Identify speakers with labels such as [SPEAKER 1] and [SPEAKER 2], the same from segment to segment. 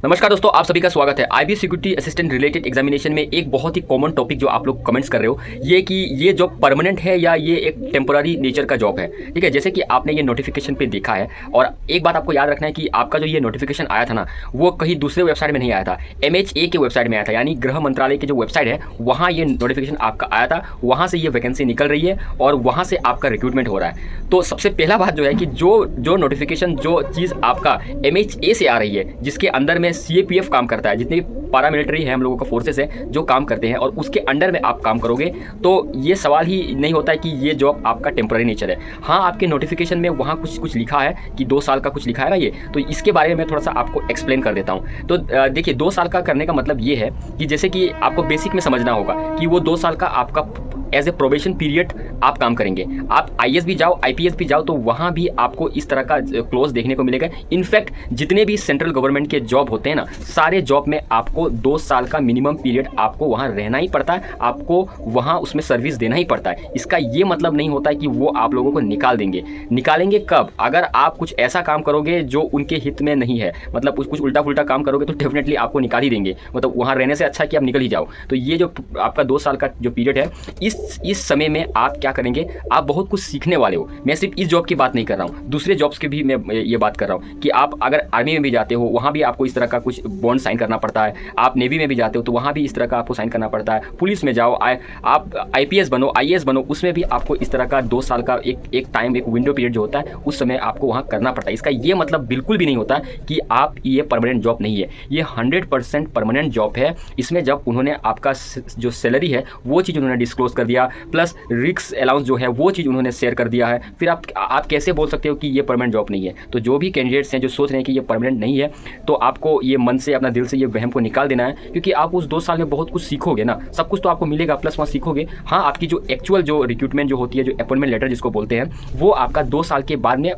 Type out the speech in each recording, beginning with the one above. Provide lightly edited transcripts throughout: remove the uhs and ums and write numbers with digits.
[SPEAKER 1] नमस्कार दोस्तों, आप सभी का स्वागत है। IB security assistant related examination में एक बहुत ही कॉमन टॉपिक जो आप लोग कमेंट्स कर रहे हो, ये कि ये जॉब परमानेंट है या ये एक टेम्पोररी नेचर का जॉब है। ठीक है, जैसे कि आपने ये नोटिफिकेशन पे देखा है, और एक बात आपको याद रखना है कि आपका जो ये नोटिफिकेशन आया था ना, वो कहीं दूसरे वेबसाइट में नहीं आया था, MHA के वेबसाइट में आया था, यानी गृह मंत्रालय की जो वेबसाइट है वहाँ ये नोटिफिकेशन आपका आया था, वहाँ से ये वैकेंसी निकल रही है और वहाँ से आपका रिक्रूटमेंट हो रहा है। तो सबसे पहला बात जो है कि जो नोटिफिकेशन, जो चीज़ आपका MHA से आ रही है, जिसके अंदर में CAPF काम करता है, जितने भी पारामिलिट्री है हम लोगों का फोर्सेस है जो काम करते हैं, और उसके अंडर में आप काम करोगे, तो ये सवाल ही नहीं होता है कि ये जॉब आपका टेम्पररी नेचर है। हाँ, आपके नोटिफिकेशन में वहाँ कुछ लिखा है कि 2 साल का कुछ लिखा है ना, ये तो इसके बारे में मैं थोड़ा सा आपको एक्सप्लेन कर देता हूँ। तो देखिए, 2 साल का करने का मतलब ये है कि जैसे कि आपको बेसिक में समझना होगा कि वो 2 साल का आपका एज ए प्रोबेशन पीरियड आप काम करेंगे। आप IAS भी जाओ, IPS भी जाओ, तो वहाँ भी आपको इस तरह का क्लोज देखने को मिलेगा। इनफैक्ट जितने भी सेंट्रल गवर्नमेंट के जॉब होते हैं ना, सारे जॉब में आपको 2 साल का मिनिमम पीरियड आपको वहाँ रहना ही पड़ता है, आपको वहाँ उसमें सर्विस देना ही पड़ता है। इसका ये मतलब नहीं होता है कि वो आप लोगों को निकाल देंगे। निकालेंगे कब? अगर आप कुछ ऐसा काम करोगे जो उनके हित में नहीं है, मतलब कुछ उल्टा पुल्टा काम करोगे, तो डेफिनेटली आपको निकाल ही देंगे। मतलब वहाँ रहने से अच्छा कि आप निकल ही जाओ। तो ये जो आपका 2 साल का जो पीरियड है, इस समय में आप क्या करेंगे, आप बहुत कुछ सीखने वाले हो। मैं सिर्फ इस जॉब की बात नहीं कर रहा हूँ, दूसरे जॉब्स की भी मैं ये बात कर रहा हूँ कि आप अगर आर्मी में भी जाते हो, वहाँ भी आपको इस तरह का कुछ बॉन्ड साइन करना पड़ता है। आप नेवी में भी जाते हो तो वहाँ भी इस तरह का आपको साइन करना पड़ता है। पुलिस में जाओ, आप IPS बनो, IAS बनो, उसमें भी आपको इस तरह का 2 साल का एक टाइम, एक विंडो पीरियड जो होता है, उस समय आपको वहाँ करना पड़ता है। इसका ये मतलब बिल्कुल भी नहीं होता कि आप ये परमानेंट जॉब नहीं है। ये 100% परमानेंट जॉब है। इसमें जब उन्होंने आपका जो सैलरी है वो चीज़ उन्होंने डिस्क्लोज कर दिया, प्लस रिस्क अलाउंस जो है वो चीज़ उन्होंने शेयर कर दिया है, फिर आप कैसे बोल सकते हो कि ये परमानेंट जॉब नहीं है? तो जो भी कैंडिडेट्स हैं जो सोच रहे हैं कि ये परमानेंट नहीं है, तो आपको ये मन से, अपना दिल से ये वहम को निकाल देना है, क्योंकि आप उस 2 साल में बहुत कुछ सीखोगे ना। सब कुछ तो आपको मिलेगा, प्लस वहाँ सीखोगे। हाँ, आपकी जो एक्चुअल जो रिक्रूटमेंट जो होती है, जो अपॉइंटमेंट लेटर जिसको बोलते हैं, वो आपका 2 साल के बाद में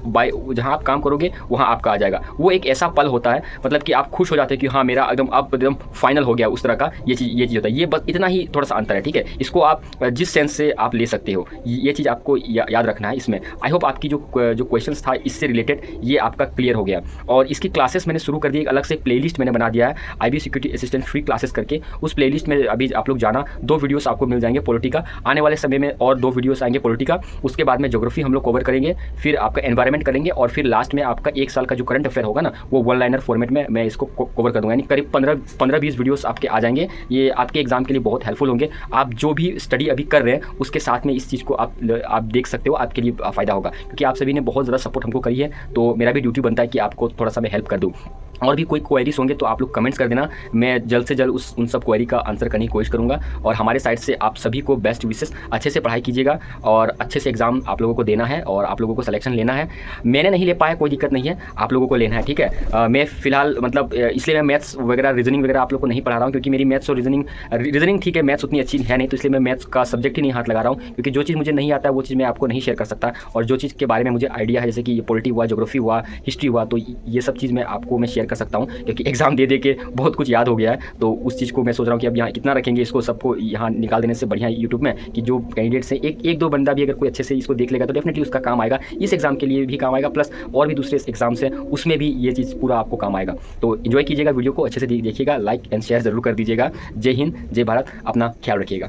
[SPEAKER 1] जहाँ आप काम करोगे वहाँ आपका आ जाएगा। वो एक ऐसा पल होता है, मतलब कि आप खुश हो जाते हैं कि हाँ, मेरा एकदम फाइनल हो गया, उस तरह का ये चीज़ होता है। ये बस इतना ही थोड़ा सा अंतर है, ठीक है? इसको आप जिस सेंस से आप ले सकते हो, ये चीज़ आपको याद रखना है इसमें। आई होप आपकी जो क्वेश्चंस था इससे रिलेटेड ये आपका क्लियर हो गया। और इसकी क्लासेस मैंने शुरू कर दी, एक अलग से प्लेलिस्ट मैंने बना दिया है, IB security assistant free classes करके। उस प्लेलिस्ट में अभी आप लोग जाना, 2 वीडियोस आपको मिल जाएंगे पॉलिटिका, आने वाले समय में और 2 वीडियोस आएंगे पॉलिटिका। उसके बाद में ज्योग्राफी हम लोग कवर करेंगे, फिर आपका एनवायरनमेंट करेंगे, और फिर लास्ट में आपका 1 साल का जो करंट अफेयर होगा ना, वो 1 लाइनर फॉर्मेट में मैं इसको कवर कर दूंगा। यानी करीब 15-20 वीडियोस आपके आ जाएंगे। ये आपके एग्जाम के लिए बहुत हेल्पफुल होंगे। आप जो भी स्टडी अभी कर रहे हैं उसके साथ में इस चीज़ को आप देख सकते हो, आपके लिए फ़ायदा होगा, क्योंकि आप सभी ने बहुत ज़्यादा सपोर्ट हमको करी है, तो मेरा भी ड्यूटी बनता है कि आपको थोड़ा सा मैं हेल्प कर दूँ। और भी कोई क्वेरीज होंगे तो आप लोग कमेंट्स कर देना, मैं जल्द से जल्द उन सब क्वेरी का आंसर करने की कोशिश करूँगा। और हमारे साइड से आप सभी को बेस्ट विशेस, अच्छे से पढ़ाई कीजिएगा और अच्छे से एग्जाम आप लोगों को देना है, और आप लोगों को सिलेक्शन लेना है। मैंने नहीं ले पाया, कोई दिक्कत नहीं है, आप लोगों को लेना है, ठीक है? मैं फिलहाल मतलब इसलिए मैं मैथ्स वगैरह, रीजनिंग वगैरह आप लोग को नहीं पढ़ा रहा हूँ, क्योंकि मेरी मैथ्स और रीजनिंग ठीक है, मैथ्स उतनी अच्छी है नहीं, तो इसलिए मैं मैथ्स का सब्जेक्ट ही नहीं हाथ लगा रहा हूँ, क्योंकि जो चीज़ मुझे नहीं आता है वो चीज़ मैं आपको नहीं शेयर कर सकता, और जो चीज़ के बारे में मुझे आइडिया है, जैसे कि पॉलिटी हुआ, ज्योग्राफी हुआ, हिस्ट्री हुआ, तो ये सब चीज़ मैं आपको शेयर कर सकता हूँ, क्योंकि एग्जाम दे के बहुत कुछ याद हो गया है। तो उस चीज़ को मैं सोच रहा हूँ कि अब यहाँ कितना रखेंगे, इसको सबको यहाँ निकाल देने से बढ़िया यूट्यूब में कि जो कैंडिडेट्स हैं, एक 2 बंदा भी अगर कोई अच्छे से इसको देख लेगा तो डेफिनेटली उसका काम आएगा, इस एग्जाम के लिए भी काम आएगा, प्लस और भी दूसरे एग्जाम्स हैं उसमें भी ये चीज़ पूरा आपको काम आएगा। तो एंजॉय कीजिएगा, वीडियो को अच्छे से देखिएगा, लाइक एंड शेयर जरूर कर दीजिएगा। जय हिंद, जय भारत, अपना ख्याल रखिएगा।